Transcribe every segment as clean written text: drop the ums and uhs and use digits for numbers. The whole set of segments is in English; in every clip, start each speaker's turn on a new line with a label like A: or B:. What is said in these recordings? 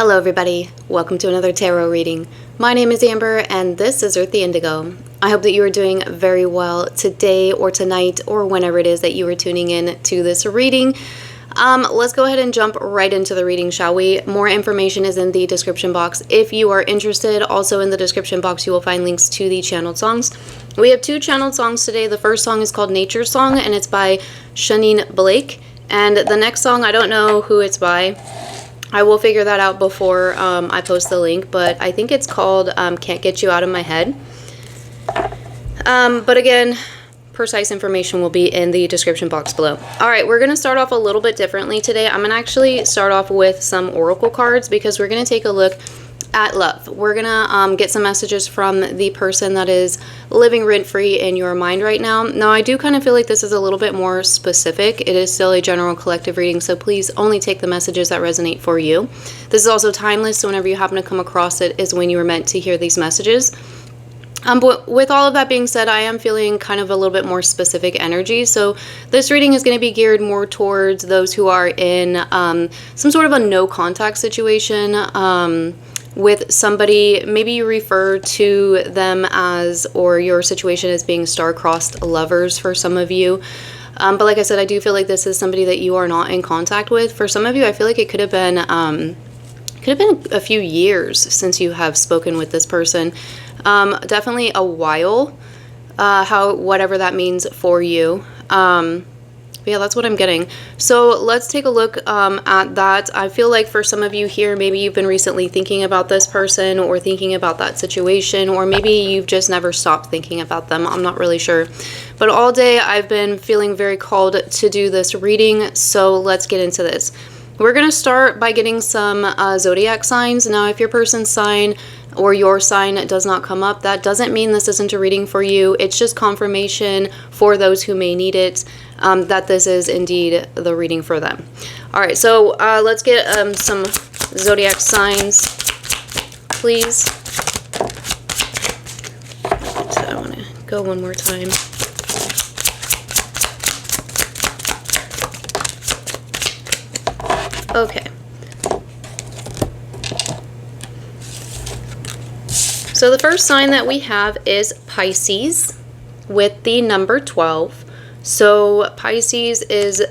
A: Hello everybody, welcome to another tarot reading. My name is Amber and this is Earthy Indigo. I hope that you are doing very well today or tonight or whenever it is that you are tuning in to this reading. Let's go ahead and jump right into the reading, shall we? More information is in the description box if you are interested. Also in the description box you will find links to the channeled songs. We have two channeled songs today. The first song is called Nature Song and it's by Shankn Blake. And the next song, I don't know who it's by. I will figure that out before I post the link, but I think it's called Can't Get You Out of My Head. But again, precise information will be in the description box below. Alright, we're going to start off a little bit differently today. I'm going to actually start off with some oracle cards because we're going to take a look at love. We're going to get some messages from the person that is living rent-free in your mind right now. Now, I do kind of feel like this is a little bit more specific. It is still a general collective reading, so please only take the messages that resonate for you. This is also timeless, so whenever you happen to come across it is when you were meant to hear these messages. But with all of that being said, I am feeling kind of a little bit more specific energy. So this reading is going to be geared more towards those who are in some sort of a no contact situation, with somebody. Maybe you refer to them as, or your situation as being star-crossed lovers for some of you. But like I said, I do feel like this is somebody that you are not in contact with. For some of you, I feel like it could have been a few years since you have spoken with this person. Definitely a while, whatever that means for you. But yeah, that's what I'm getting. So let's take a look at that. I feel like for some of you here, maybe you've been recently thinking about this person or thinking about that situation, or maybe you've just never stopped thinking about them. I'm not really sure. But all day I've been feeling very called to do this reading, so let's get into this. We're going to start by getting some zodiac signs. Now, if your person's sign or your sign does not come up, that doesn't mean this isn't a reading for you. It's just confirmation for those who may need it, that this is indeed the reading for them. All right, so let's get some zodiac signs, please. So I want to go one more time. Okay. So the first sign that we have is Pisces with the number 12. So Pisces is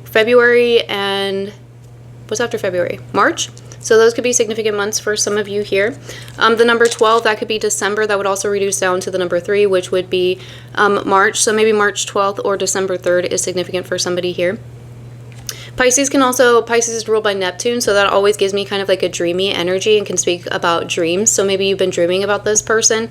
A: February and what's after February? March. So those could be significant months for some of you here. The number 12, that could be December. That would also reduce down to the number 3, which would be March. So maybe March 12th or December 3rd is significant for somebody here. Pisces is ruled by Neptune, so that always gives me kind of like a dreamy energy and can speak about dreams. So maybe you've been dreaming about this person,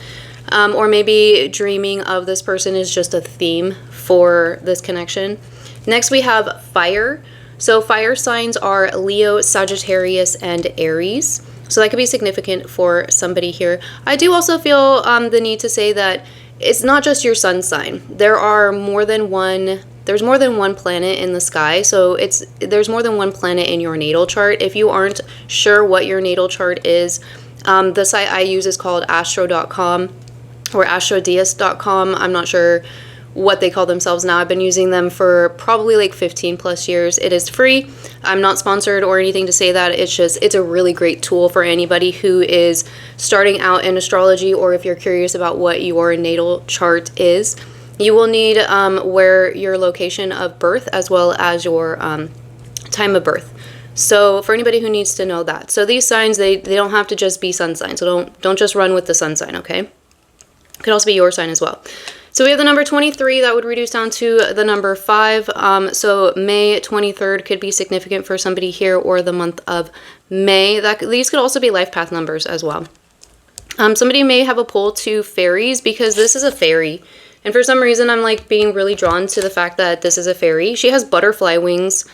A: or maybe dreaming of this person is just a theme for this connection. Next we have fire. So fire signs are Leo, Sagittarius, and Aries. So that could be significant for somebody here. I do also feel the need to say that it's not just your sun sign. There's more than one planet in the sky, so there's more than one planet in your natal chart. If you aren't sure what your natal chart is, the site I use is called astro.com or astrodius.com. I'm not sure what they call themselves now. I've been using them for probably like 15 plus years. It is free. I'm not sponsored or anything to say that. It's a really great tool for anybody who is starting out in astrology, or if you're curious about what your natal chart is. You will need where your location of birth as well as your time of birth. So for anybody who needs to know that. So these signs, they don't have to just be sun signs. So don't just run with the sun sign, okay? It could also be your sign as well. So we have the number 23, that would reduce down to the number 5. So May 23rd could be significant for somebody here, or the month of May. These could also be life path numbers as well. Somebody may have a pull to fairies because this is a fairy. And for some reason, I'm like being really drawn to the fact that this is a fairy. She has butterfly wings.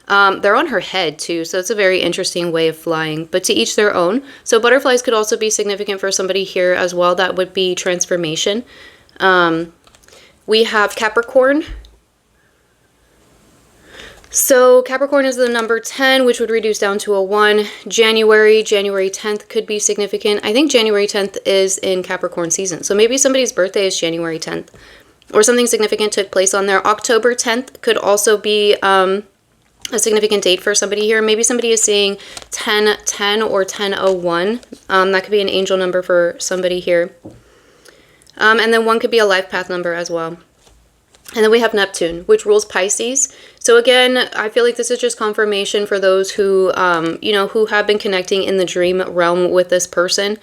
A: They're on her head too, so it's a very interesting way of flying, but to each their own. So butterflies could also be significant for somebody here as well. That would be transformation. We have Capricorn. So Capricorn is the number 10, which would reduce down to a 1. January 10th could be significant. I think January 10th is in Capricorn season. So maybe somebody's birthday is January 10th or something significant took place on there. October 10th could also be a significant date for somebody here. Maybe somebody is seeing 1010 or 1001. That could be an angel number for somebody here. And then 1 could be a life path number as well. And then we have Neptune, which rules Pisces. So again, I feel like this is just confirmation for those who, you know, who have been connecting in the dream realm with this person.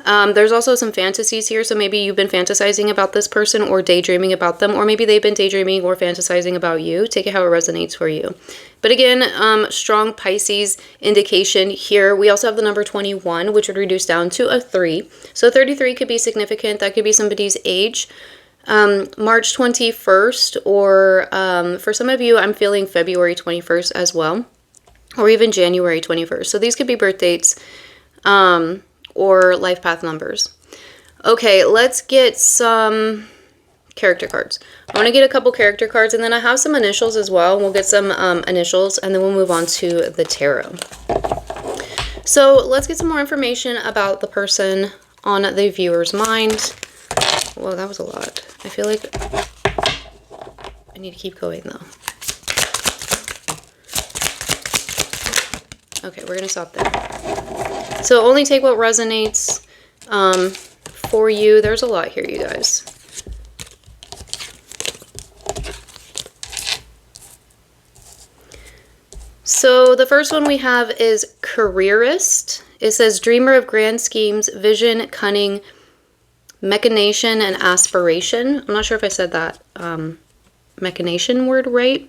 A: There's also some fantasies here. So maybe you've been fantasizing about this person or daydreaming about them, or maybe they've been daydreaming or fantasizing about you. Take it how it resonates for you. But again, strong Pisces indication here. We also have the number 21, which would reduce down to a 3. So 33 could be significant. That could be somebody's age. March 21st, or for some of you, I'm feeling February 21st as well, or even January 21st. So these could be birth dates or life path numbers. Okay, let's get some character cards. I want to get a couple character cards, and then I have some initials as well. We'll get some initials, and then we'll move on to the tarot. So let's get some more information about the person on the viewer's mind. Well, that was a lot. I feel like I need to keep going though. Okay, we're going to stop there. So only take what resonates for you. There's a lot here, you guys. So the first one we have is careerist. It says dreamer of grand schemes, vision, cunning, machination, and aspiration. I'm not sure if I said that machination word right.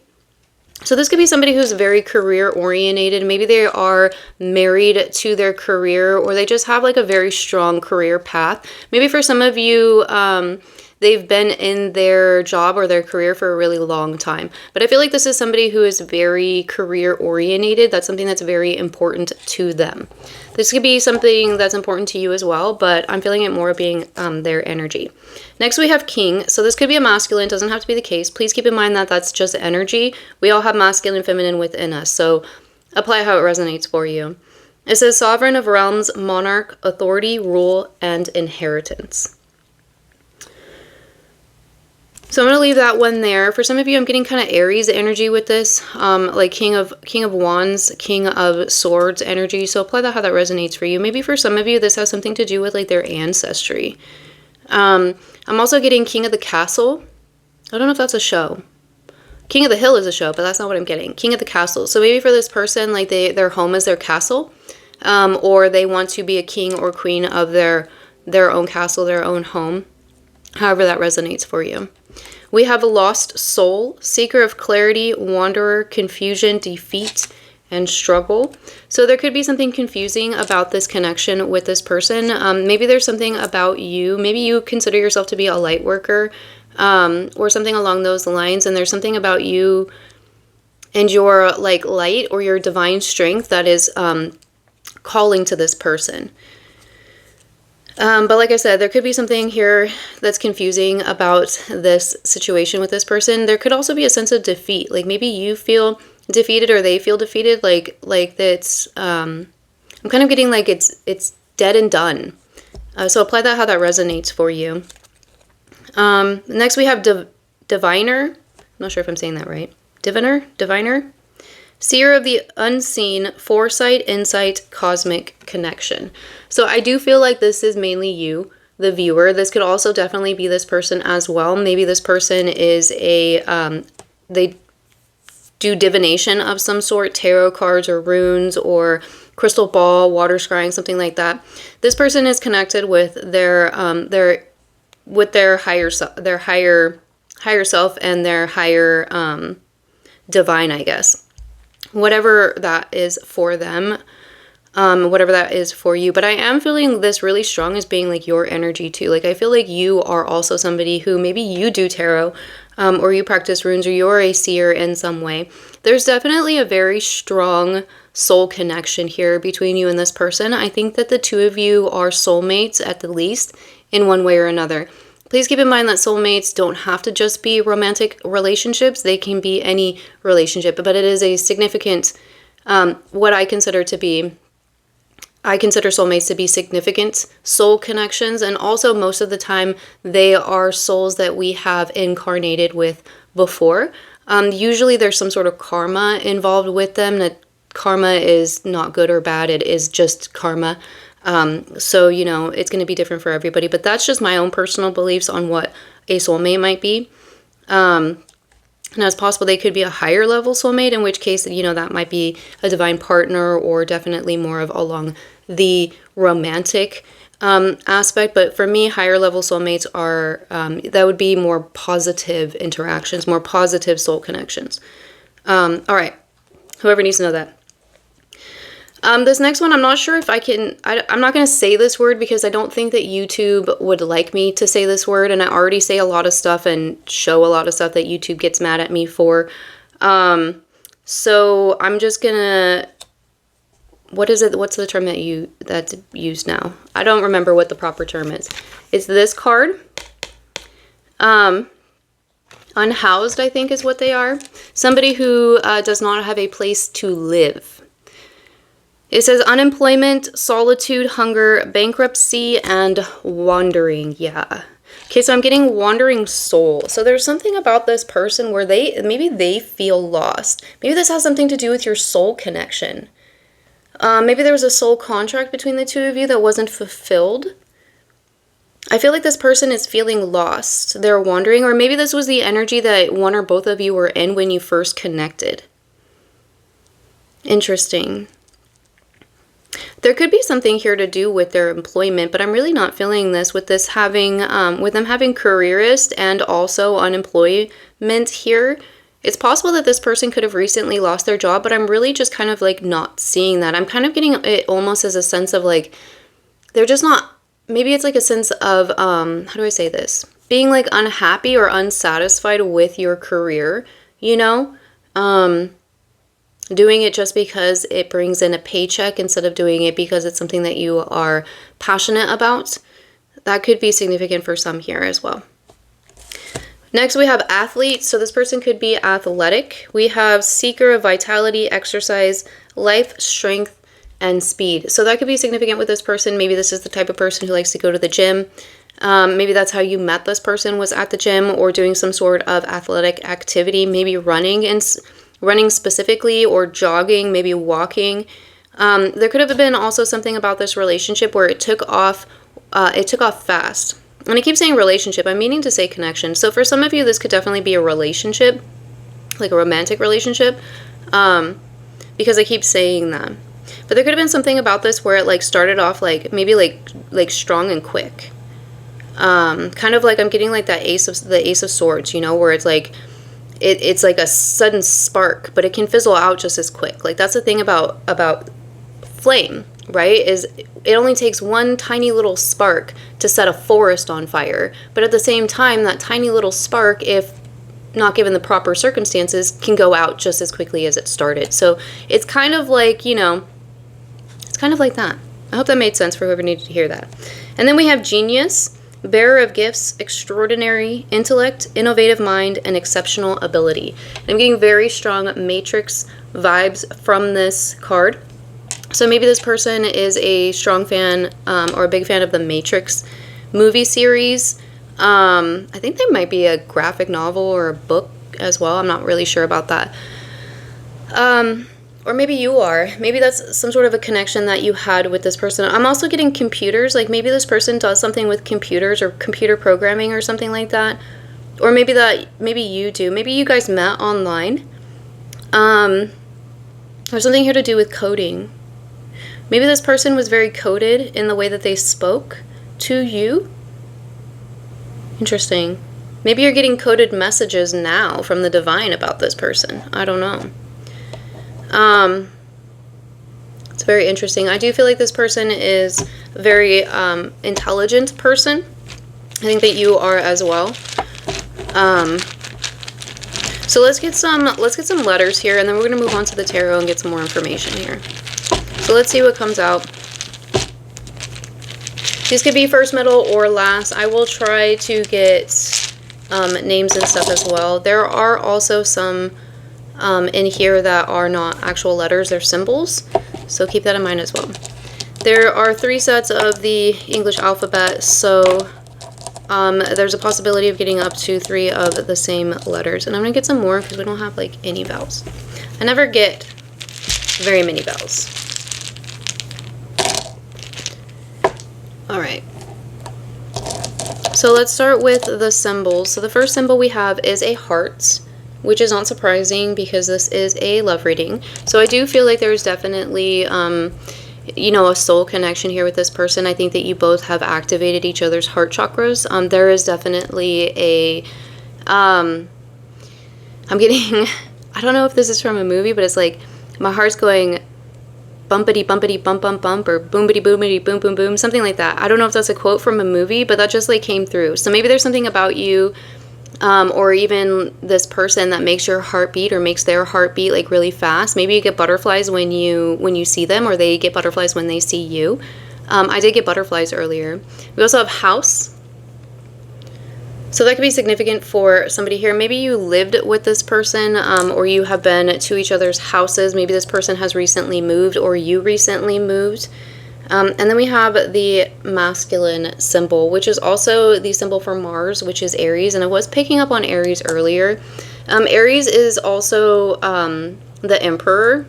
A: So this could be somebody who's very career oriented. Maybe they are married to their career, or they just have like a very strong career path. Maybe for some of you, they've been in their job or their career for a really long time. But I feel like this is somebody who is very career oriented. That's something that's very important to them. This could be something that's important to you as well, but I'm feeling it more being their energy. Next we have king. So this could be a masculine, doesn't have to be the case. Please keep in mind that that's just energy. We all have masculine and feminine within us, so apply how it resonates for you. It says sovereign of realms, monarch, authority, rule, and inheritance. So I'm going to leave that one there. For some of you, I'm getting kind of Aries energy with this, like King of Wands, King of Swords energy. So apply that how that resonates for you. Maybe for some of you, this has something to do with like their ancestry. I'm also getting King of the Castle. I don't know if that's a show. King of the Hill is a show, but that's not what I'm getting. King of the Castle. So maybe for this person, like their home is their castle, or they want to be a king or queen of their own castle, their own home. However that resonates for you. We have a lost soul, seeker of clarity, wanderer, confusion, defeat, and struggle. So there could be something confusing about this connection with this person. Maybe there's something about you. Maybe you consider yourself to be a light worker, or something along those lines. And there's something about you and your like light or your divine strength that is calling to this person. But like I said, there could be something here that's confusing about this situation with this person. There could also be a sense of defeat. Like maybe you feel defeated or they feel defeated. Like that's, I'm kind of getting like it's dead and done. So apply that how that resonates for you. Next we have diviner. I'm not sure if I'm saying that right. Diviner. Seer of the unseen, foresight, insight, cosmic connection. So I do feel like this is mainly you, the viewer. This could also definitely be this person as well. Maybe this person is they do divination of some sort, tarot cards or runes or crystal ball, water scrying, something like that. This person is connected with their higher self and their higher divine, I guess. Whatever that is for them, whatever that is for you. But I am feeling this really strong as being like your energy too. Like I feel like you are also somebody who maybe you do tarot, or you practice runes, or you're a seer in some way. There's definitely a very strong soul connection here between you and this person. I think that the two of you are soulmates at the least in one way or another. Please keep in mind that soulmates don't have to just be romantic relationships. They can be any relationship, but it is a significant, what I consider soulmates to be significant soul connections. And also most of the time they are souls that we have incarnated with before. Usually there's some sort of karma involved with them. That karma is not good or bad. It is just karma. So, you know, it's going to be different for everybody. But that's just my own personal beliefs on what a soulmate might be. Now, it's possible they could be a higher level soulmate, in which case, you know, that might be a divine partner or definitely more of along the romantic aspect. But for me, higher level soulmates are, that would be more positive interactions, more positive soul connections. All right. Whoever needs to know that. This next one, I'm not sure if I can, I'm not going to say this word because I don't think that YouTube would like me to say this word. And I already say a lot of stuff and show a lot of stuff that YouTube gets mad at me for. So I'm just going to, what is it? What's the term that's used now? I don't remember what the proper term is. It's this card. Unhoused, I think is what they are. Somebody who does not have a place to live. It says unemployment, solitude, hunger, bankruptcy, and wandering. Yeah. Okay, so I'm getting wandering soul. So there's something about this person where maybe they feel lost. Maybe this has something to do with your soul connection. Maybe there was a soul contract between the two of you that wasn't fulfilled. I feel like this person is feeling lost. They're wandering, or maybe this was the energy that one or both of you were in when you first connected. Interesting. There could be something here to do with their employment, but I'm really not feeling this with this having, with them having careerist and also unemployment here. It's possible that this person could have recently lost their job, but I'm really just kind of like not seeing that. I'm kind of getting it almost as a sense of like, they're just not, maybe it's like a sense of, how do I say this? Being like unhappy or unsatisfied with your career, you know? Doing it just because it brings in a paycheck instead of doing it because it's something that you are passionate about. That could be significant for some here as well. Next, we have athlete. So this person could be athletic. We have seeker of vitality, exercise, life, strength, and speed. So that could be significant with this person. Maybe this is the type of person who likes to go to the gym. Maybe that's how you met this person, was at the gym or doing some sort of athletic activity, maybe running specifically, or jogging, maybe walking. There could have been also something about this relationship where it took off fast. And I keep saying relationship, I'm meaning to say connection. So for some of you, this could definitely be a relationship, like a romantic relationship, because I keep saying that. But there could have been something about this where it like started off like maybe like strong and quick. Kind of like I'm getting like that Ace of Swords, you know, where it's like it's like a sudden spark, but it can fizzle out just as quick. Like that's the thing about flame, right? Is it only takes one tiny little spark to set a forest on fire. But at the same time, that tiny little spark, if not given the proper circumstances, can go out just as quickly as it started. So it's kind of like, you know, it's kind of like that. I hope that made sense for whoever needed to hear that. And then we have genius. Bearer of gifts, extraordinary intellect, innovative mind, and exceptional ability. And I'm getting very strong Matrix vibes from this card. So maybe this person is a strong fan or a big fan of the Matrix movie series. I think there might be a graphic novel or a book as well. I'm not really sure about that. Or maybe you are. Maybe that's some sort of a connection that you had with this person. I'm also getting computers. Like maybe this person does something with computers or computer programming or something like that. Or maybe you do. Maybe you guys met online. There's something here to do with coding. Maybe this person was very coded in the way that they spoke to you. Interesting. Maybe you're getting coded messages now from the divine about this person. I don't know. It's very interesting. I do feel like this person is a very intelligent person. I think that you are as well. So let's get some letters here, and then we're gonna move on to the tarot and get some more information here. So let's see what comes out. These could be first, middle, or last. I will try to get names and stuff as well. There are also some in here that are not actual letters, they're symbols, so keep that in mind as well. There are 3 sets of the English alphabet, so there's a possibility of getting up to 3 of the same letters. And I'm going to get some more because we don't have like any vowels. I never get very many vowels. Alright. So let's start with the symbols. So the first symbol we have is a heart, which is not surprising because this is a love reading. So I do feel like there's definitely, you know, a soul connection here with this person. I think that you both have activated each other's heart chakras. There is definitely a, I'm getting, I don't know if this is from a movie, but it's like my heart's going bumpity bumpity bump bump bump, or boomity boomity boom boom boom, something like that. I don't know if that's a quote from a movie, but that just like came through. So maybe there's something about you, or even this person, that makes your heart beat or makes their heart beat like really fast. Maybe you get butterflies when you see them, or they get butterflies when they see you. I did get butterflies earlier. We also have house. So that could be significant for somebody here. Maybe you lived with this person, or you have been to each other's houses. Maybe this person has recently moved, or you recently moved. And then we have the masculine symbol, which is also the symbol for Mars, which is Aries. And I was picking up on Aries earlier. Aries is also the Emperor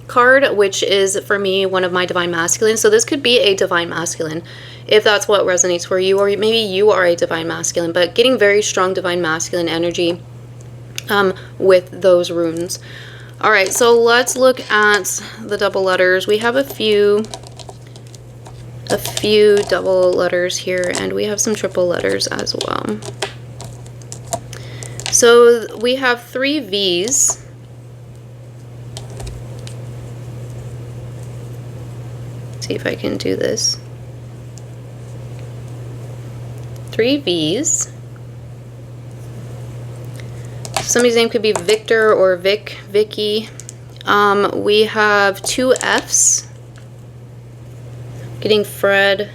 A: card, which is for me one of my divine masculine. So this could be a divine masculine, if that's what resonates for you, or maybe you are a divine masculine, but getting very strong divine masculine energy with those runes. All right, so let's look at the double letters. We have a few double letters here, and we have some triple letters as well. So we have 3 V's. See if I can do this. 3 V's. Somebody's name could be Victor or Vic, Vicky. We have 2 F's. Getting Fred,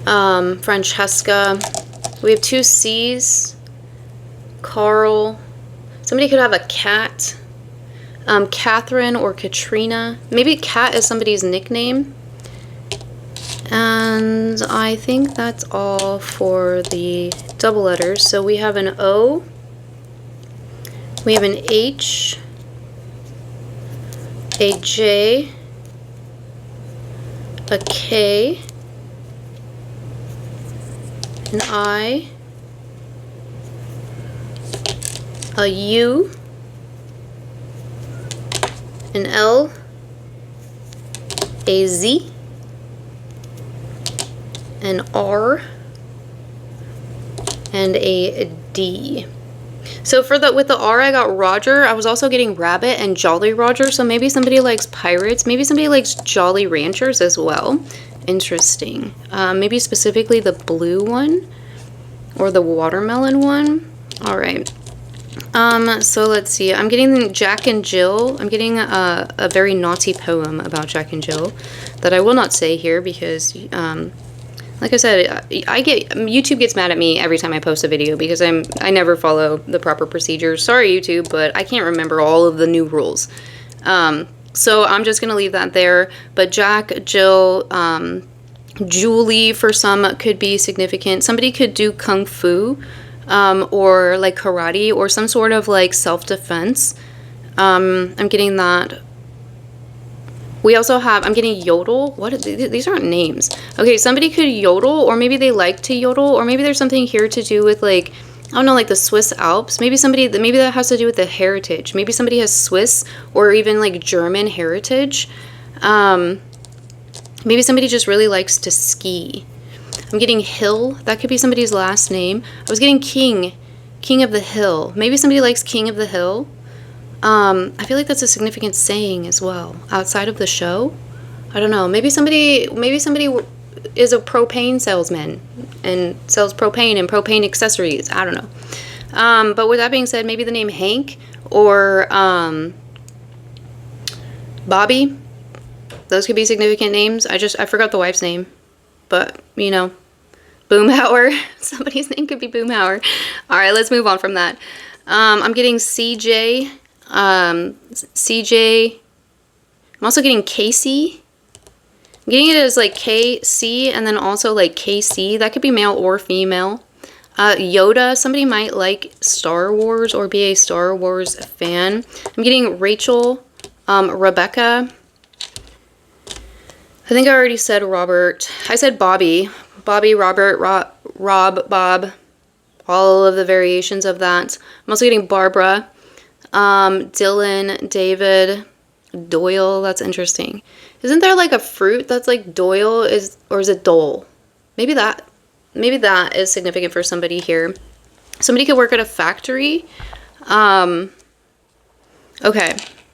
A: Francesca. We have 2 C's. Carl. Somebody could have a Cat. Catherine or Katrina. Maybe Cat is somebody's nickname. And I think that's all for the double letters. So we have an O, we have an H, a J, a K, an I, a U, an L, a Z, an R, and a D. So for with the R, I got Roger. I was also getting Rabbit and Jolly Roger. So maybe somebody likes pirates. Maybe somebody likes Jolly Ranchers as well. Interesting. Maybe specifically the blue one or the watermelon one. All right. So let's see. I'm getting Jack and Jill. I'm getting a very naughty poem about Jack and Jill that I will not say here because like I said, YouTube gets mad at me every time I post a video because I never follow the proper procedures. Sorry, YouTube, but I can't remember all of the new rules. So I'm just gonna leave that there. But Jack, Jill, Julie for some could be significant. Somebody could do kung fu, or like karate, or some sort of like self-defense. I'm getting that. We also have, I'm getting yodel. What? These aren't names. Okay, somebody could yodel, or maybe they like to yodel, or maybe there's something here to do with like, I don't know, like the Swiss Alps. Maybe that has to do with the heritage. Maybe somebody has Swiss or even like German heritage. Maybe somebody just really likes to ski. I'm getting Hill. That could be somebody's last name. I was getting King of the Hill. Maybe somebody likes King of the Hill. I feel like that's a significant saying as well outside of the show. I don't know. Maybe somebody is a propane salesman and sells propane and propane accessories. I don't know. But with that being said, maybe the name Hank or Bobby. Those could be significant names. I forgot the wife's name, but you know, Boomhauer. Somebody's name could be Boomhauer. All right, let's move on from that. I'm getting CJ. CJ. I'm also getting Casey. I'm getting it as like KC and then also like KC. That could be male or female. Yoda, somebody might like Star Wars or be a Star Wars fan. I'm getting Rachel, Rebecca. I think I already said Robert. I said Bobby. Bobby, Robert, Rob, Bob. All of the variations of that. I'm also getting Barbara, Dylan, David, Doyle. That's interesting. Isn't there like a fruit that's like Doyle or is it Dole? Maybe that is significant for somebody here. Somebody could work at a factory. Okay,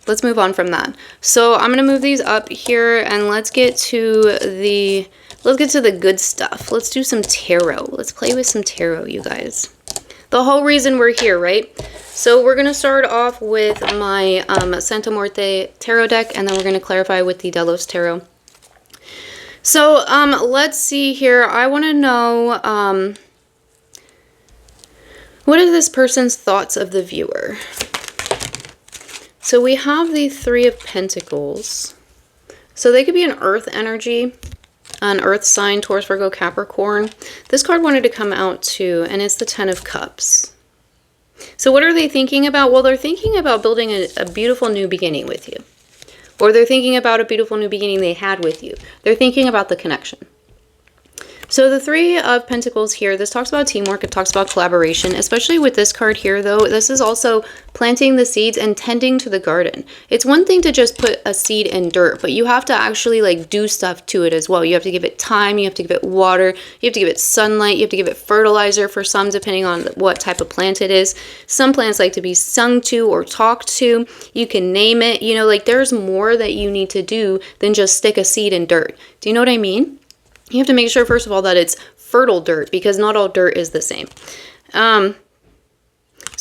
A: let's move on from that. So I'm gonna move these up here and let's get to the good stuff. Let's do some tarot. Let's play with some tarot, you guys. The whole reason we're here, right? So we're gonna start off with my Santa Muerte tarot deck, and then we're gonna clarify with the Delos tarot. So, let's see here. I want to know, what are this person's thoughts of the viewer? So we have the Three of Pentacles. So they could be an earth energy, an earth sign, Taurus, Virgo, Capricorn. This card wanted to come out too, and it's the Ten of Cups. So what are they thinking about? Well, they're thinking about building a beautiful new beginning with you. Or they're thinking about a beautiful new beginning they had with you. They're thinking about the connection. So the Three of Pentacles here, this talks about teamwork. It talks about collaboration, especially with this card here, though. This is also planting the seeds and tending to the garden. It's one thing to just put a seed in dirt, but you have to actually like do stuff to it as well. You have to give it time. You have to give it water. You have to give it sunlight. You have to give it fertilizer for some, depending on what type of plant it is. Some plants like to be sung to or talked to. You can name it. You know, like there's more that you need to do than just stick a seed in dirt. Do you know what I mean? You have to make sure, first of all, that it's fertile dirt, because not all dirt is the same. So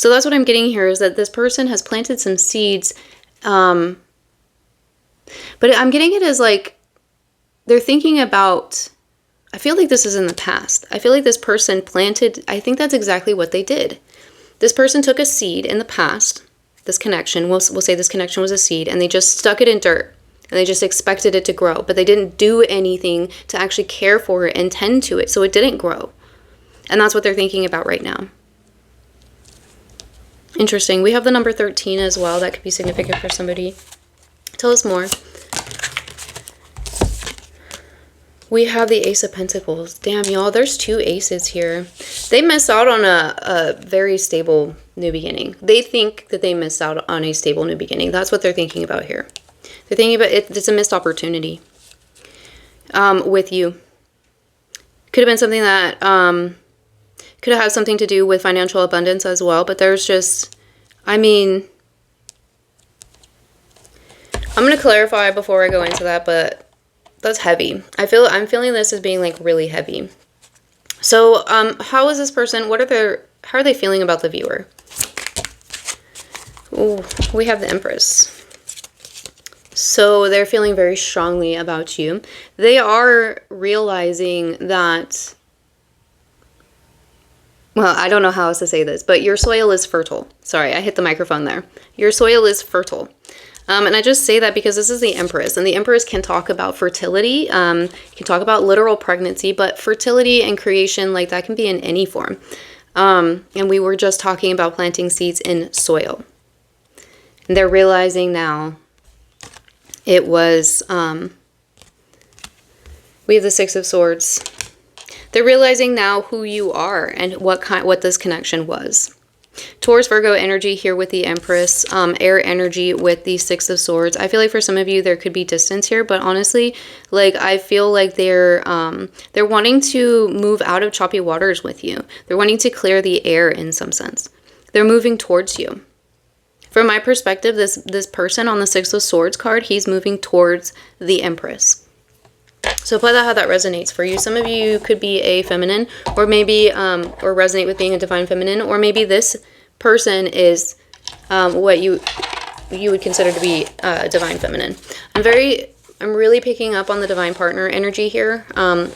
A: that's what I'm getting here, is that this person has planted some seeds. But I'm getting it as like, they're thinking about, I feel like this is in the past. I feel like this person planted, I think that's exactly what they did. This person took a seed in the past, this connection, we'll say this connection was a seed, and they just stuck it in dirt. And they just expected it to grow, but they didn't do anything to actually care for it and tend to it, so it didn't grow. And that's what they're thinking about right now. Interesting. We have the number 13 as well. That could be significant for somebody. Tell us more. We have the Ace of Pentacles. Damn, y'all, there's two aces here. They miss out on a very stable new beginning. They think that they missed out on a stable new beginning. That's what they're thinking about here. They're thinking about it, it's a missed opportunity with you. Could have been something that could have had something to do with financial abundance as well, but there's just, I mean, I'm going to clarify before I go into that, but that's heavy. I'm feeling this as being like really heavy. So how is this person, how are they feeling about the viewer? Ooh, we have the Empress. So they're feeling very strongly about you. They are realizing that, well, I don't know how else to say this, but your soil is fertile. Sorry, I hit the microphone there. Your soil is fertile. And I just say that because this is the Empress, and the Empress can talk about fertility, can talk about literal pregnancy, but fertility and creation, like that can be in any form. And we were just talking about planting seeds in soil. And they're realizing now, it was, we have the Six of Swords. They're realizing now who you are and what this connection was. Taurus, Virgo energy here with the Empress, air energy with the Six of Swords. I feel like for some of you there could be distance here, but honestly, like I feel like they're wanting to move out of choppy waters with you. They're wanting to clear the air in some sense. They're moving towards you. From my perspective, this person on the Six of Swords card, he's moving towards the Empress. So play that how that resonates for you. Some of you could be a feminine, or maybe, or resonate with being a divine feminine, or maybe this person is what you would consider to be divine feminine. I'm really picking up on the divine partner energy here.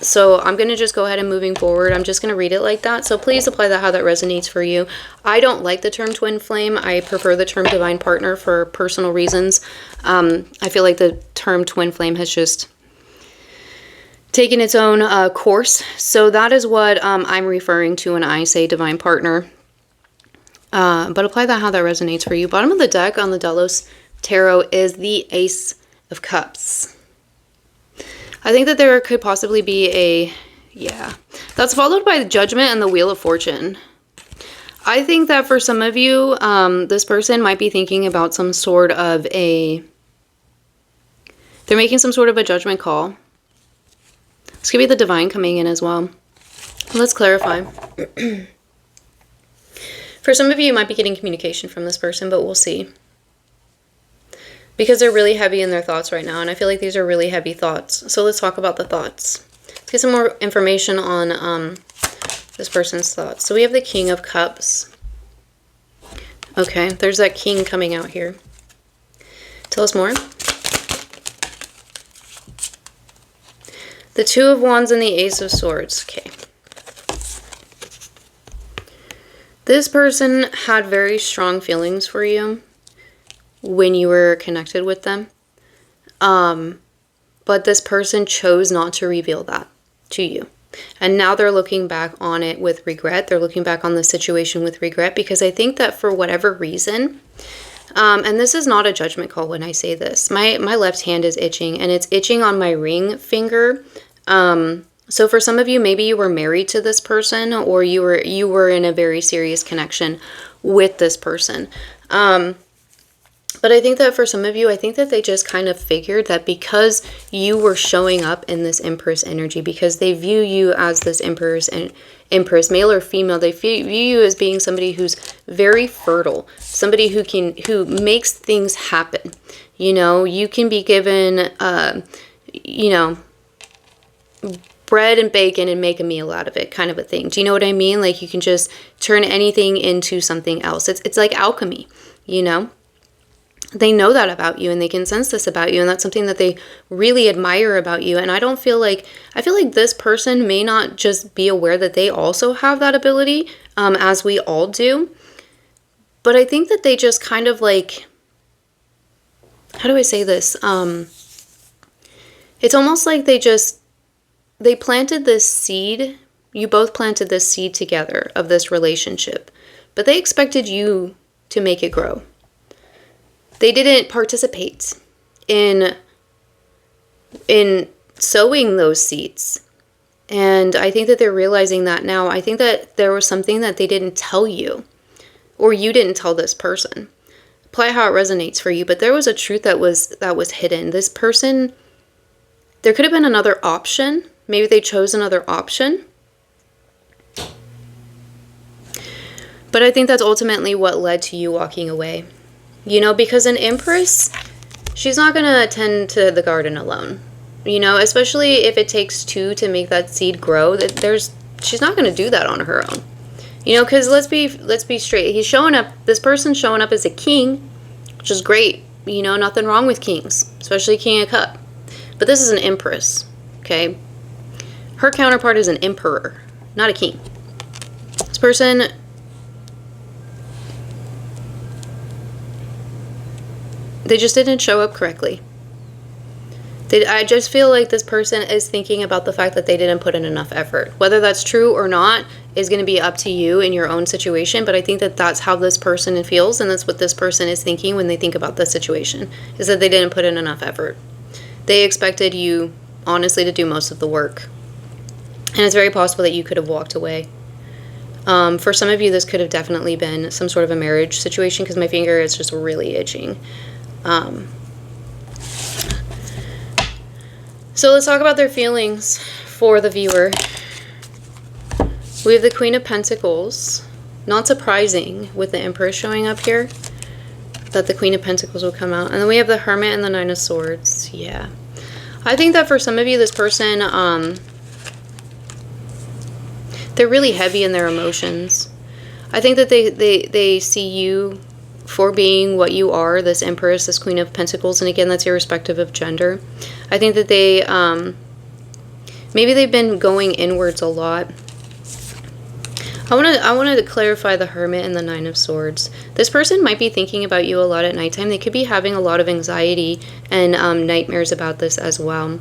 A: So I'm going to just go ahead and moving forward. I'm just going to read it like that. So please apply that how that resonates for you. I don't like the term twin flame. I prefer the term divine partner for personal reasons. I feel like the term twin flame has just, taking its own course. So that is what I'm referring to when I say divine partner. But apply that how that resonates for you. Bottom of the deck on the Delos Tarot is the Ace of Cups. I think that there could possibly be that's followed by the Judgment and the Wheel of Fortune. I think that for some of you, this person might be thinking about some sort of they're making some sort of a judgment call. This could be the divine coming in as well. Let's clarify. For some of you, you might be getting communication from this person, but we'll see. Because they're really heavy in their thoughts right now, and I feel like these are really heavy thoughts. So let's talk about the thoughts. Let's get some more information on this person's thoughts. So we have the King of Cups. Okay, there's that king coming out here. Tell us more. The Two of Wands and the Ace of Swords. Okay. This person had very strong feelings for you when you were connected with them. But this person chose not to reveal that to you. And now they're looking back on it with regret. They're looking back on the situation with regret, because I think that for whatever reason, and this is not a judgment call when I say this. My left hand is itching, and it's itching on my ring finger. So for some of you, maybe you were married to this person, or you were in a very serious connection with this person. But I think that for some of you, I think that they just kind of figured that because you were showing up in this Empress energy, because they view you as this Empress, male or female, they view you as being somebody who's very fertile, somebody who makes things happen. You know, you can be given, bread and bacon and make a meal out of it, kind of a thing. Do you know what I mean? Like, you can just turn anything into something else. It's like alchemy, you know? They know that about you, and they can sense this about you, and that's something that they really admire about you. And I feel like this person may not just be aware that they also have that ability, as we all do. But I think that they just kind of like, how do I say this? It's almost like they planted this seed. You both planted this seed together of this relationship, but they expected you to make it grow. They didn't participate in sowing those seeds. And I think that they're realizing that now. I think that there was something that they didn't tell you, or you didn't tell this person. Apply how it resonates for you, but there was a truth that was hidden. This person, there could have been another option. Maybe they chose another option. But I think that's ultimately what led to you walking away. You know, because an Empress, she's not going to tend to the garden alone. You know, especially if it takes two to make that seed grow, she's not going to do that on her own. You know, because let's be straight. This person's showing up as a king, which is great. You know, nothing wrong with kings, especially King of Cups. But this is an Empress, okay? Her counterpart is an emperor, not a king. This person, they just didn't show up correctly. I just feel like this person is thinking about the fact that they didn't put in enough effort. Whether that's true or not is going to be up to you in your own situation, but I think that that's how this person feels, and that's what this person is thinking when they think about the situation, is that they didn't put in enough effort. They expected you, honestly, to do most of the work. And it's very possible that you could have walked away. For some of you, this could have definitely been some sort of a marriage situation, because my finger is just really itching. So let's talk about their feelings for the viewer. We have the Queen of Pentacles. Not surprising with the Empress showing up here, that the Queen of Pentacles will come out. And then we have the Hermit and the Nine of Swords. Yeah. I think that for some of you, this person, they're really heavy in their emotions. I think that they see you for being what you are, this Empress, this Queen of Pentacles, and again, that's irrespective of gender. I think that they, maybe they've been going inwards a lot. I wanted to clarify the Hermit and the Nine of Swords. This person might be thinking about you a lot at nighttime. They could be having a lot of anxiety and nightmares about this as well.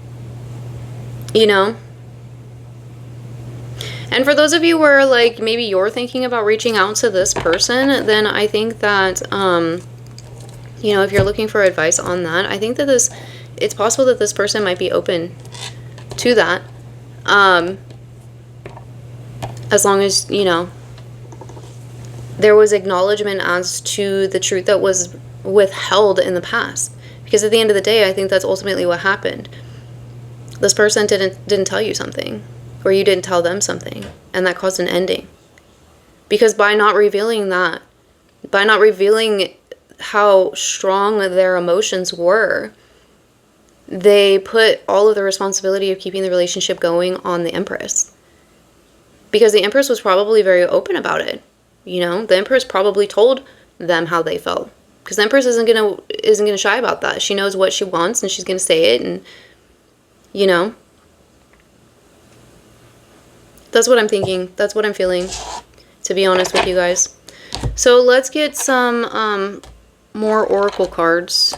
A: You know? And for those of you where, like, maybe you're thinking about reaching out to this person, then I think that, you know, if you're looking for advice on that, I think that it's possible that this person might be open to that. As long as, you know, there was acknowledgement as to the truth that was withheld in the past. Because at the end of the day, I think that's ultimately what happened. This person didn't tell you something, or you didn't tell them something, and that caused an ending. Because by not revealing that, by not revealing how strong their emotions were, they put all of the responsibility of keeping the relationship going on the Empress. Because the Empress was probably very open about it. You know, the Empress probably told them how they felt. Because the Empress isn't gonna shy about that. She knows what she wants, and she's gonna say it, and, you know. That's what I'm thinking. That's what I'm feeling, to be honest with you guys. So let's get some more oracle cards.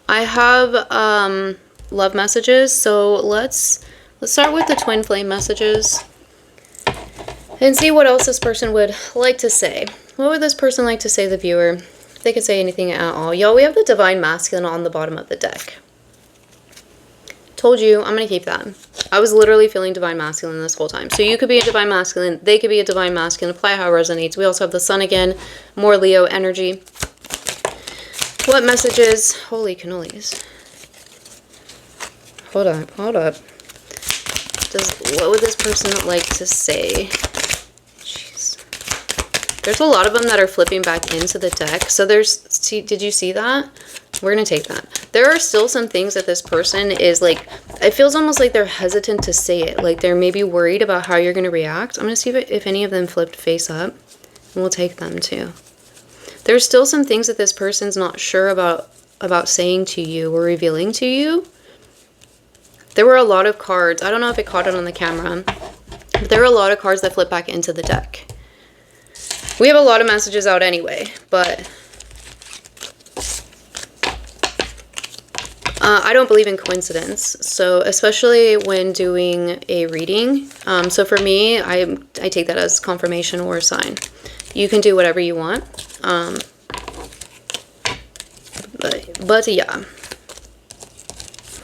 A: I have love messages, so let's start with the twin flame messages and see what else this person would like to say. What would this person like to say to the viewer? If they could say anything at all. Y'all, we have the Divine Masculine on the bottom of the deck. Told you, I'm going to keep that. I was literally feeling Divine Masculine this whole time. So you could be a Divine Masculine. They could be a Divine Masculine. Apply how it resonates. We also have the Sun again. More Leo energy. What messages? Holy cannolis. Hold up. Hold up. What would this person like to say? Jeez. There's a lot of them that are flipping back into the deck. So did you see that? We're going to take that. There are still some things that this person is like, it feels almost like they're hesitant to say it. Like they're maybe worried about how you're going to react. I'm going to see if any of them flipped face up. And we'll take them too. There's still some things that this person's not sure about saying to you or revealing to you. There were a lot of cards. I don't know if it caught it on the camera. But there were a lot of cards that flip back into the deck. We have a lot of messages out anyway, but I don't believe in coincidence, so especially when doing a reading. So for me, I take that as confirmation or a sign. You can do whatever you want. But yeah.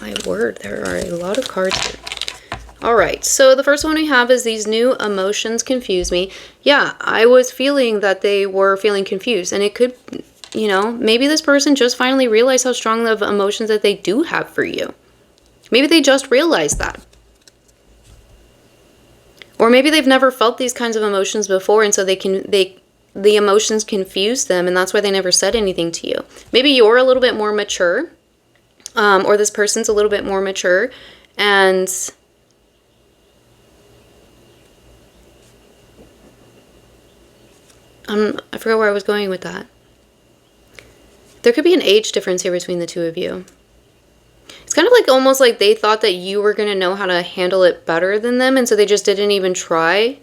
A: My word, there are a lot of cards here. Alright, so the first one we have is these new emotions confuse me. Yeah, I was feeling that they were feeling confused, and it could, you know, maybe this person just finally realized how strong of emotions that they do have for you. Maybe they just realized that. Or maybe they've never felt these kinds of emotions before, and so the emotions confuse them, and that's why they never said anything to you. Maybe you're a little bit more mature, or this person's a little bit more mature, and I forgot where I was going with that. There could be an age difference here between the two of you. It's kind of like almost like they thought that you were going to know how to handle it better than them, and so they just didn't even try.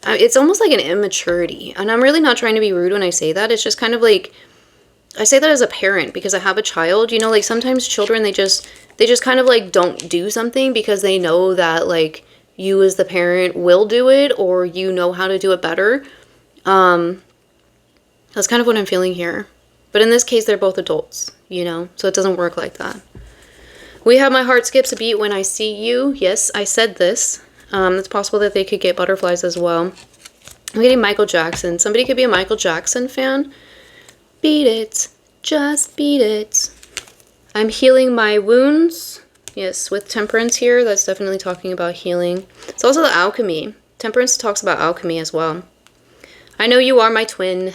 A: It's almost like an immaturity, and I'm really not trying to be rude when I say that. It's just kind of like, I say that as a parent because I have a child. You know, like sometimes children, they just kind of like don't do something because they know that like you as the parent will do it, or you know how to do it better. That's kind of what I'm feeling here. But in this case, they're both adults, you know, so it doesn't work like that. We have my heart skips a beat when I see you. Yes, I said this. It's possible that they could get butterflies as well. I'm getting Michael Jackson. Somebody could be a Michael Jackson fan. Beat it. Just beat it. I'm healing my wounds. Yes, with temperance here, that's definitely talking about healing. It's also the alchemy. Temperance talks about alchemy as well. I know you are my twin.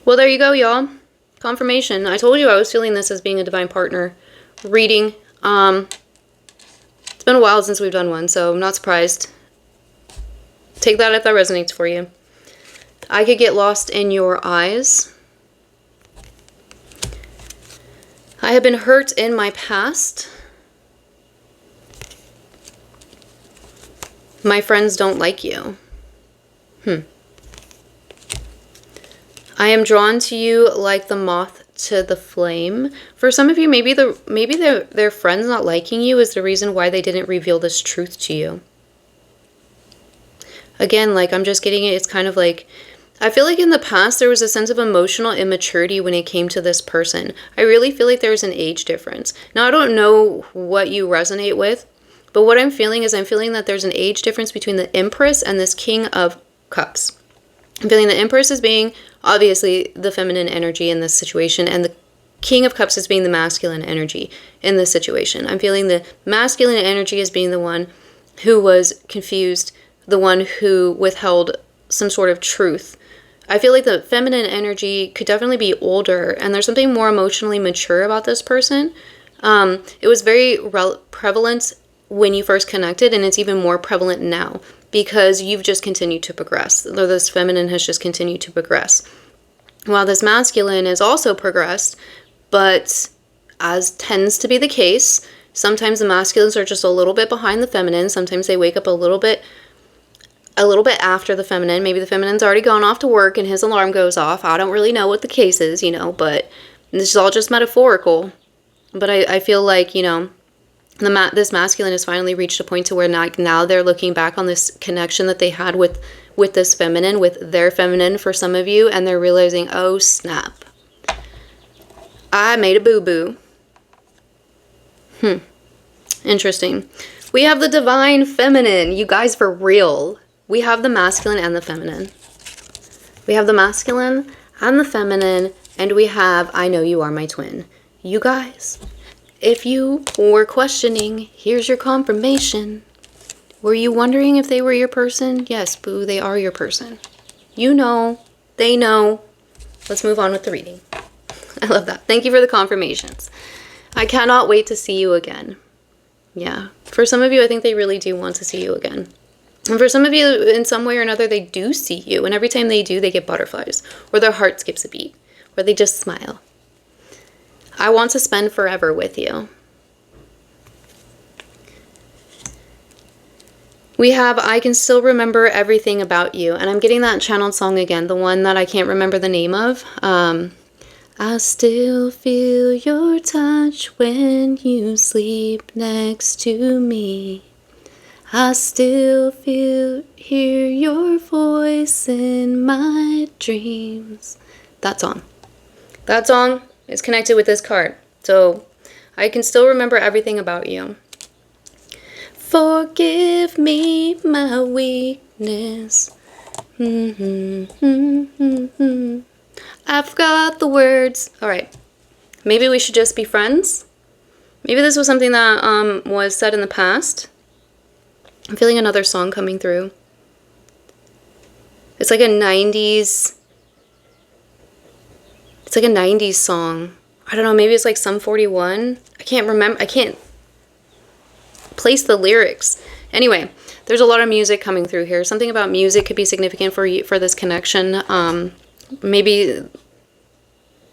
A: Well, there you go, y'all. Confirmation. I told you I was feeling this as being a divine partner reading. It's been a while since we've done one, so I'm not surprised. Take that if that resonates for you. I could get lost in your eyes. I have been hurt in my past. My friends don't like you. I am drawn to you like the moth to the flame. For some of you, maybe their friends not liking you is the reason why they didn't reveal this truth to you. Again, like, I'm just getting it. It's kind of like, I feel like in the past there was a sense of emotional immaturity when it came to this person. I really feel like there's an age difference. Now, I don't know what you resonate with, but what I'm feeling is I'm feeling that there's an age difference between the Empress and this King of Cups. I'm feeling the Empress as being obviously the feminine energy in this situation, and the King of Cups as being the masculine energy in this situation. I'm feeling the masculine energy as being the one who was confused, the one who withheld some sort of truth. I feel like the feminine energy could definitely be older, and there's something more emotionally mature about this person. It was very prevalent when you first connected, and it's even more prevalent now because you've just continued to progress. Though this feminine has just continued to progress. While this masculine has also progressed, but as tends to be the case, sometimes the masculines are just a little bit behind the feminine. Sometimes they wake up a little bit after the feminine. Maybe the feminine's already gone off to work and his alarm goes off. I don't really know what the case is, but this is all just metaphorical. But I feel like, this masculine has finally reached a point to where now they're looking back on this connection that they had with this feminine, with their feminine for some of you, and they're realizing, oh snap, I made a boo-boo. Interesting. We have the divine feminine. You guys, for real. We have the masculine and the feminine. We have the masculine and the feminine, and we have I know you are my twin. You guys, if you were questioning, here's your confirmation. Were you wondering if they were your person? Yes, boo, they are your person. You know, they know. Let's move on with the reading. I love that. Thank you for the confirmations. I cannot wait to see you again. Yeah, for some of you, I think they really do want to see you again. And for some of you, in some way or another, they do see you. And every time they do, they get butterflies. Or their heart skips a beat. Or they just smile. I want to spend forever with you. We have I can still remember everything about you. And I'm getting that channeled song again. The one that I can't remember the name of. I still feel your touch when you sleep next to me. I still hear your voice in my dreams. That song. That song is connected with this card. So I can still remember everything about you. Forgive me my weakness. I forgot the words. All right. Maybe we should just be friends. Maybe this was something that was said in the past. I'm feeling another song coming through. It's like a 90s. It's like a 90s song. I don't know, maybe it's like Sum 41. I can't remember. I can't place the lyrics. Anyway, there's a lot of music coming through here. Something about music could be significant for this connection. Maybe,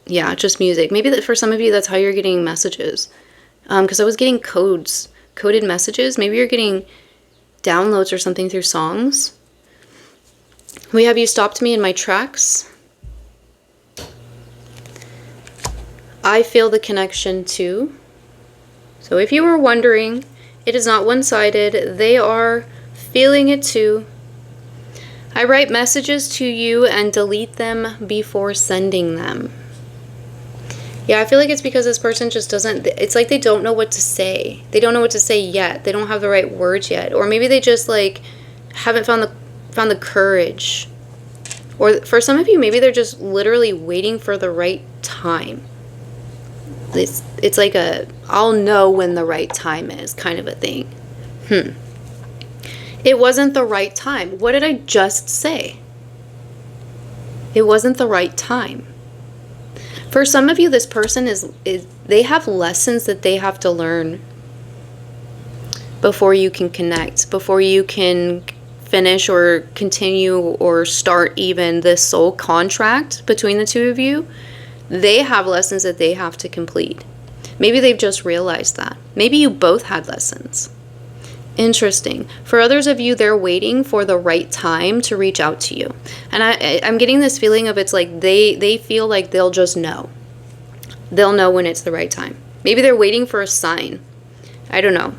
A: yeah, just music. Maybe that for some of you, that's how you're getting messages. Because I was getting coded messages. Maybe you're getting downloads or something through songs. We have you stopped me in my tracks. I feel the connection too. So if you were wondering, it is not one-sided. They are feeling it too. I write messages to you and delete them before sending them. Yeah, I feel like it's because this person just doesn't, it's like they don't know what to say. They don't know what to say yet. They don't have the right words yet. Or maybe they just like haven't found the courage. Or for some of you, maybe they're just literally waiting for the right time. It's like a, I'll know when the right time is kind of a thing. It wasn't the right time. What did I just say? It wasn't the right time. For some of you, this person is they have lessons that they have to learn before you can connect, before you can finish or continue or start even this soul contract between the two of you. They have lessons that they have to complete. Maybe they've just realized that. Maybe you both had lessons. Interesting. For others of you, they're waiting for the right time to reach out to you. And I'm getting this feeling of it's like they feel like they'll just know. they'll know when it's the right time. Maybe they're waiting for a sign. I don't know.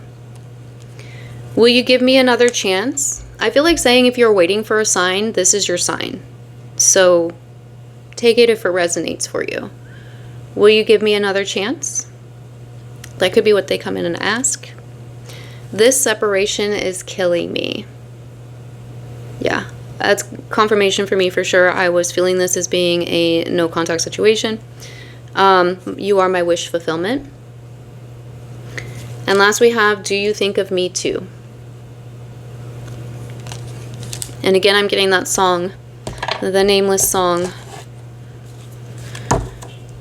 A: Will you give me another chance? I feel like saying if you're waiting for a sign, this is your sign. So take it if it resonates for you. Will you give me another chance? That could be what they come in and ask. This separation is killing me. Yeah, that's confirmation for me for sure. I was feeling this as being a no contact situation. You are my wish fulfillment. And last we have, do you think of me too? And again, I'm getting that song, the nameless song.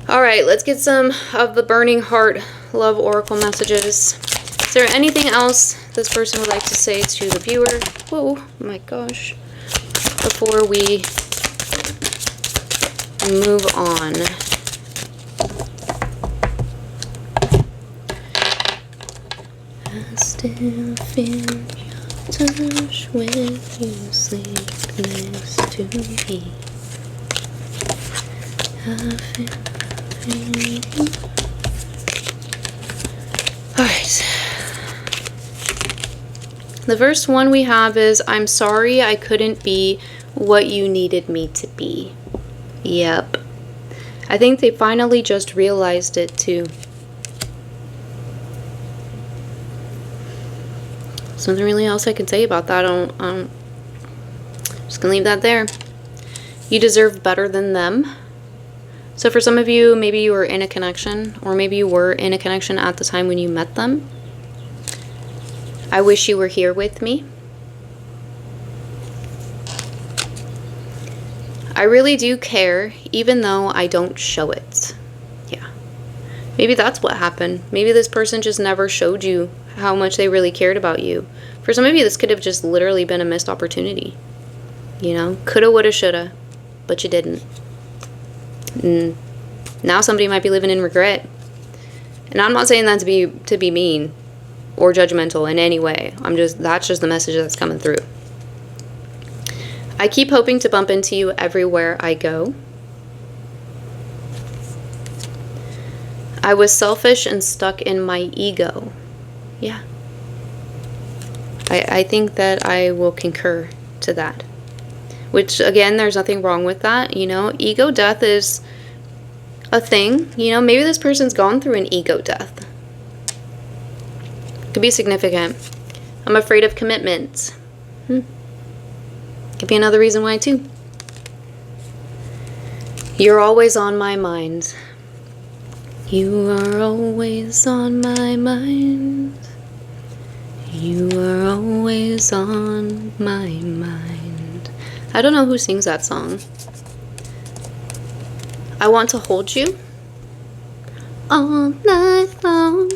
A: All right, let's get some of the burning heart love oracle messages. Is there anything else this person would like to say to the viewer? Whoa, my gosh. Before we move on. I still feel your touch when you sleep next to me. I feel. Alright. The first one we have is, I'm sorry I couldn't be what you needed me to be. Yep. I think they finally just realized it too. Something really else I can say about that. Just gonna leave that there. You deserve better than them. So for some of you, maybe you were in a connection, or maybe you were in a connection at the time when you met them. I wish you were here with me. I really do care, even though I don't show it. Yeah. Maybe that's what happened. Maybe this person just never showed you how much they really cared about you. For some of you, this could have just literally been a missed opportunity. You know, coulda, woulda, shoulda, but you didn't. And now somebody might be living in regret. And I'm not saying that to be mean or judgmental in any way. That's just the message that's coming through. I keep hoping to bump into you everywhere I go. I was selfish and stuck in my ego. Yeah. I think that I will concur to that. Which, again, there's nothing wrong with that. You know, ego death is a thing. You know, maybe this person's gone through an ego death. Could be significant. I'm afraid of commitment. Could be another reason why, too. You're always on my mind. You are always on my mind. You are always on my mind. I don't know who sings that song. I want to hold you all night long,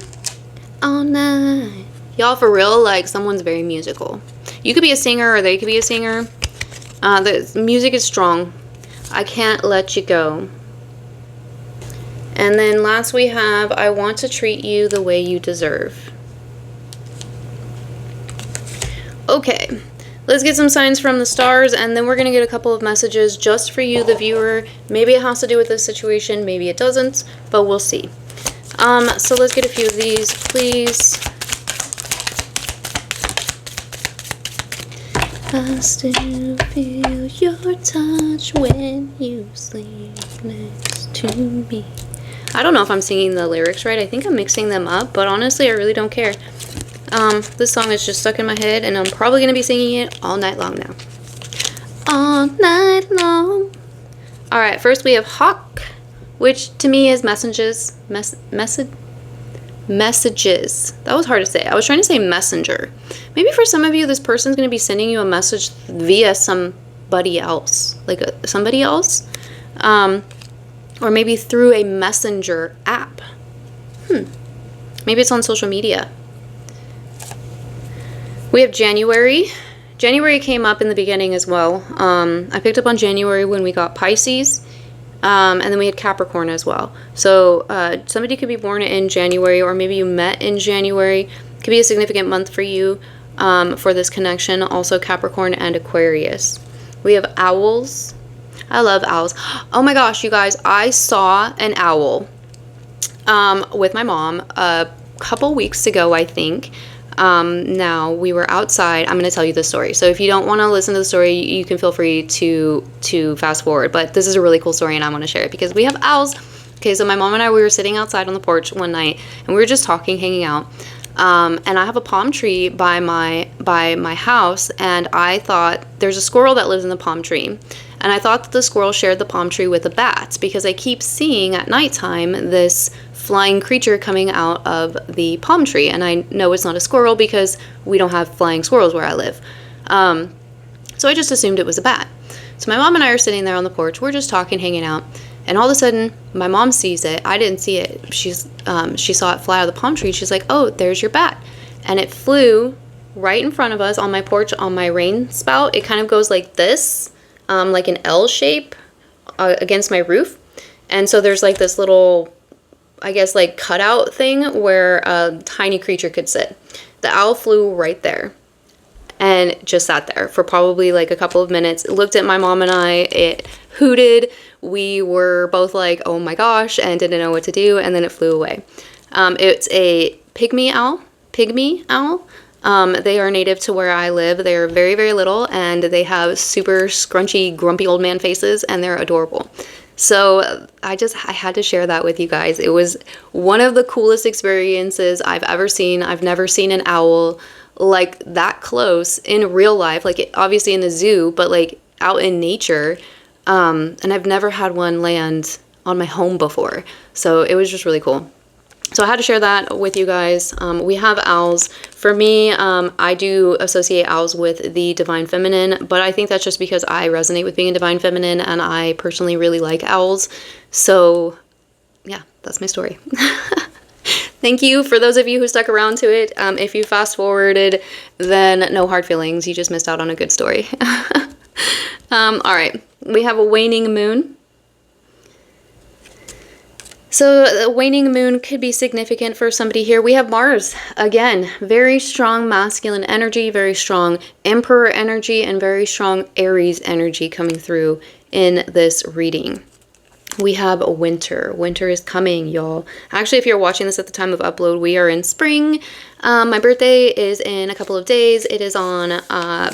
A: all night. Y'all, for real, like, someone's very musical. You could be a singer or they could be a singer. The music is strong. I can't let you go. And then last we have, I want to treat you the way you deserve. Okay, let's get some signs from the stars, and then we're going to get a couple of messages just for you, the viewer. Maybe it has to do with this situation, maybe it doesn't, but we'll see. So let's get a few of these, please. I still feel your touch when you sleep next to me. I don't know if I'm singing the lyrics right. I think I'm mixing them up, but honestly, I really don't care. This song is just stuck in my head, and I'm probably going to be singing it all night long now. All night long. Alright, first we have Hawk, which to me is messages. Messages. That was hard to say. I was trying to say messenger. Maybe for some of you, this person's going to be sending you a message via somebody else. Like somebody else. Or maybe through a messenger app. Maybe it's on social media. We have January. January came up in the beginning as well. I picked up on January when we got Pisces. And then we had Capricorn as well. So somebody could be born in January, or maybe you met in January. It could be a significant month for you for this connection. Also Capricorn and Aquarius. We have owls. I love owls. Oh my gosh, you guys, I saw an owl with my mom a couple weeks ago, I think. Now we were outside. I'm going to tell you the story. So if you don't want to listen to the story, you can feel free to fast forward. But this is a really cool story, and I want to share it because we have owls. Okay, so my mom and I, we were sitting outside on the porch one night, and we were just talking, hanging out. And I have a palm tree by my house, and I thought there's a squirrel that lives in the palm tree. And I thought that the squirrel shared the palm tree with a bat because I keep seeing at nighttime this flying creature coming out of the palm tree. And I know it's not a squirrel because we don't have flying squirrels where I live. So I just assumed it was a bat. So my mom and I are sitting there on the porch. We're just talking, hanging out. And all of a sudden, my mom sees it. I didn't see it. She saw it fly out of the palm tree. She's like, oh, there's your bat. And it flew right in front of us on my porch on my rain spout. It kind of goes like this, like an L shape against my roof. And so there's like this little, I guess, like cutout thing where a tiny creature could sit. The owl flew right there and just sat there for probably like a couple of minutes. It looked at my mom and I. It hooted. We were both like, oh my gosh, and didn't know what to do, and then it flew away. It's a pygmy owl. They are native to where I live. They're very, very little, and they have super scrunchy, grumpy old man faces, and they're adorable. So I had to share that with you guys. It was one of the coolest experiences I've ever seen. I've never seen an owl like that close in real life, like obviously in the zoo, but like out in nature. And I've never had one land on my home before. So it was just really cool. So I had to share that with you guys. We have owls. For me, I do associate owls with the divine feminine, but I think that's just because I resonate with being a divine feminine, and I personally really like owls. So yeah, that's my story. Thank you for those of you who stuck around to it. If you fast forwarded, then no hard feelings. You just missed out on a good story. All right. We have a waning moon. So the waning moon could be significant for somebody here. We have Mars. Again, very strong masculine energy, very strong Emperor energy, and very strong Aries energy coming through in this reading. We have a winter is coming, y'all. Actually, if you're watching this at the time of upload, we are in spring. My birthday is in a couple of days. It is on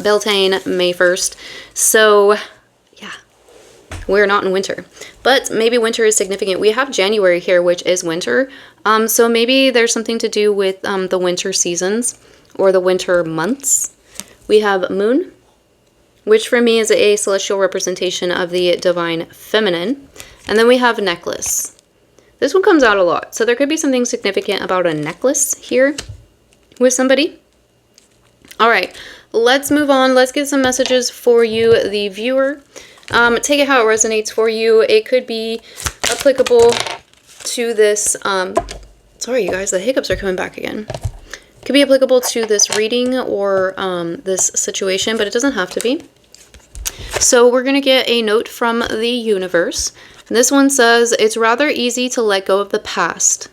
A: Beltane, May 1st. So yeah, we're not in winter, but maybe winter is significant. We have January here, which is winter. So maybe there's something to do with the winter seasons or the winter months. We have moon, which for me is a celestial representation of the divine feminine. And then we have necklace. This one comes out a lot. So there could be something significant about a necklace here with somebody. All right, let's move on. Let's get some messages for you, the viewer. Take it how it resonates for you. It could be applicable to this. Sorry, you guys, the hiccups are coming back again. Could be applicable to this reading or this situation, but it doesn't have to be. So we're going to get a note from the universe. And this one says, it's rather easy to let go of the past.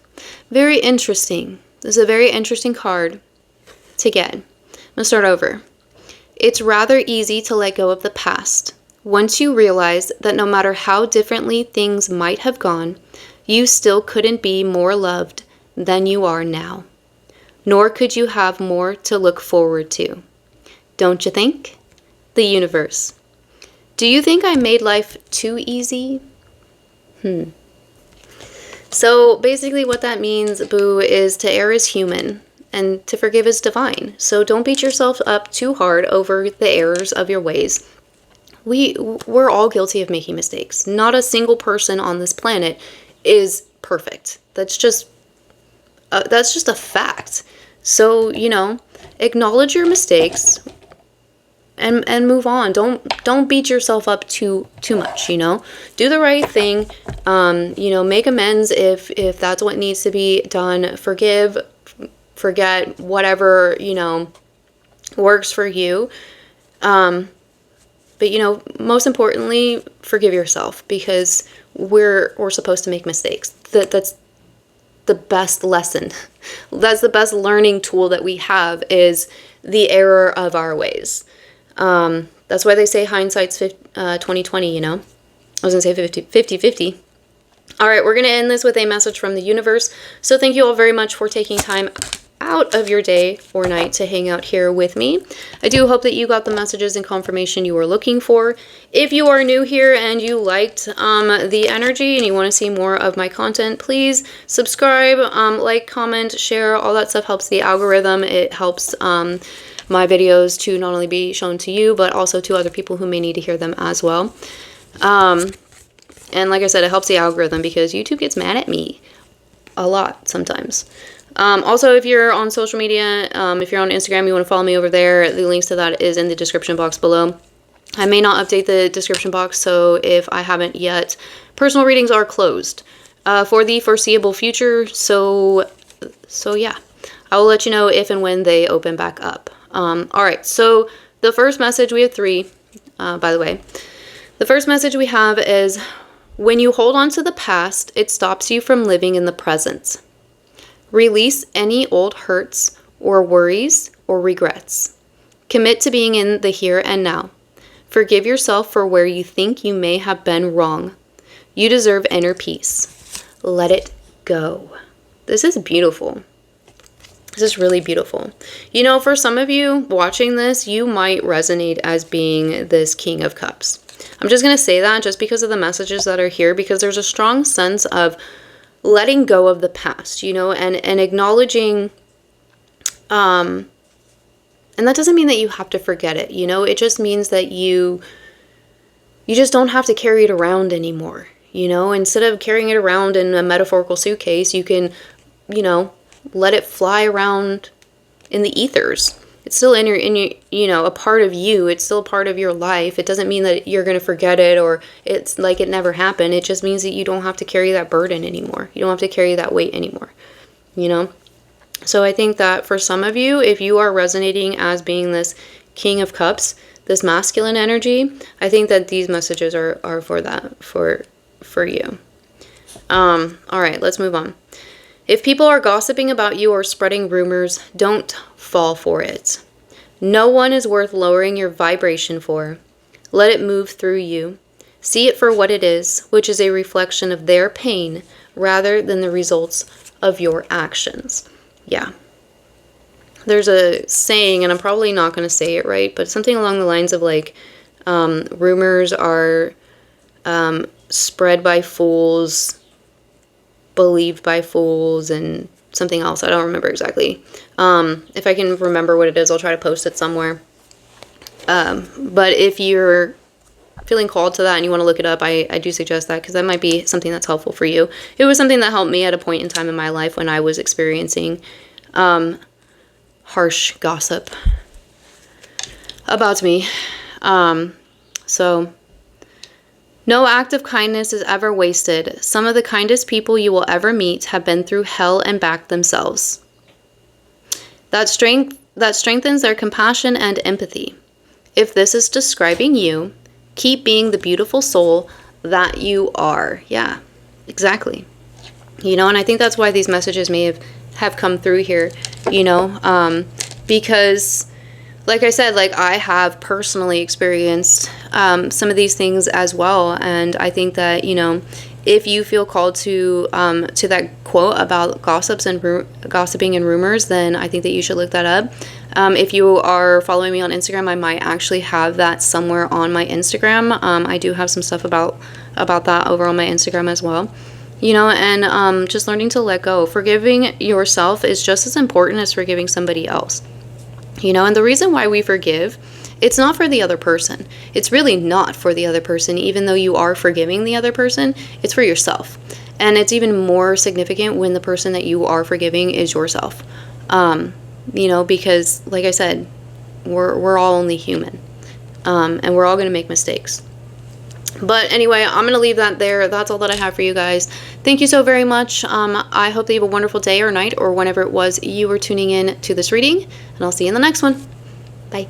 A: Very interesting. This is a very interesting card to get. I'm going to start over. It's rather easy to let go of the past. Once you realize that no matter how differently things might have gone, you still couldn't be more loved than you are now. Nor could you have more to look forward to. Don't you think? The universe. Do you think I made life too easy? So basically what that means, boo, is to err is human and to forgive is divine. So don't beat yourself up too hard over the errors of your ways. We're all guilty of making mistakes. Not a single person on this planet is perfect. That's just a fact. So, you know, acknowledge your mistakes and move on. Don't beat yourself up too much, you know. Do the right thing. You know, make amends if that's what needs to be done. Forgive, forget, whatever, you know, works for you. But you know, most importantly, forgive yourself, because we're supposed to make mistakes. That's the best lesson. That's the best learning tool that we have, is the error of our ways. That's why they say hindsight's 20/20, you know. I was gonna say 50/50. All right, we're going to end this with a message from the universe. So thank you all very much for taking time out of your day or night to hang out here with me. I do hope that you got the messages and confirmation you were looking for. If you are new here and you liked the energy and you want to see more of my content, please subscribe, like, comment, share. All that stuff helps the algorithm. It helps my videos to not only be shown to you, but also to other people who may need to hear them as well. And like I said, it helps the algorithm because YouTube gets mad at me a lot sometimes. Also, if you're on social media, if you're on Instagram, you want to follow me over there, the links to that is in the description box below. I may not update the description box, so if I haven't yet, personal readings are closed for the foreseeable future. So yeah, I will let you know if and when they open back up. All right, so the first message, we have 3, by the way. The first message we have is, when you hold on to the past, it stops you from living in the present. Release any old hurts or worries or regrets. Commit to being in the here and now. Forgive yourself for where you think you may have been wrong. You deserve inner peace. Let it go. This is beautiful. This is really beautiful. You know, for some of you watching this, you might resonate as being this King of Cups. I'm just going to say that just because of the messages that are here, because there's a strong sense of letting go of the past, you know, and acknowledging, and that doesn't mean that you have to forget it, you know, it just means that you just don't have to carry it around anymore, you know. Instead of carrying it around in a metaphorical suitcase, you can, you know, let it fly around in the ethers. It's still in your, you know, a part of you. It's still a part of your life. It doesn't mean that you're going to forget it or it's like it never happened. It just means that you don't have to carry that burden anymore. You don't have to carry that weight anymore, you know? So I think that for some of you, if you are resonating as being this King of Cups, this masculine energy, I think that these messages are for that, for you. All right, let's move on. If people are gossiping about you or spreading rumors, don't fall for it. No one is worth lowering your vibration for. Let it move through you. See it for what it is, which is a reflection of their pain rather than the results of your actions. Yeah. There's a saying, and I'm probably not going to say it right, but something along the lines of like, rumors are spread by fools, believed by fools, and something else. I don't remember exactly. If I can remember what it is, I'll try to post it somewhere. But if you're feeling called to that and you want to look it up, I do suggest that, because that might be something that's helpful for you. It was something that helped me at a point in time in my life when I was experiencing harsh gossip about me. So no act of kindness is ever wasted. Some of the kindest people you will ever meet have been through hell and back themselves. That strengthens their compassion and empathy. If this is describing you, keep being the beautiful soul that you are. Yeah, exactly. You know, and I think that's why these messages may have come through here, you know, because like I said, like I have personally experienced some of these things as well. And I think that, you know, if you feel called to that quote about gossiping and rumors, then I think that you should look that up. If you are following me on Instagram, I might actually have that somewhere on my Instagram. I do have some stuff about that over on my Instagram as well. You know, and just learning to let go. Forgiving yourself is just as important as forgiving somebody else. You know, and the reason why we forgive, it's not for the other person. It's really not for the other person, even though you are forgiving the other person. It's for yourself. And it's even more significant when the person that you are forgiving is yourself. You know, because like I said, we're all only human. And we're all going to make mistakes. But anyway, I'm going to leave that there. That's all that I have for you guys. Thank you so very much. I hope that you have a wonderful day or night or whenever it was you were tuning in to this reading. And I'll see you in the next one. Bye.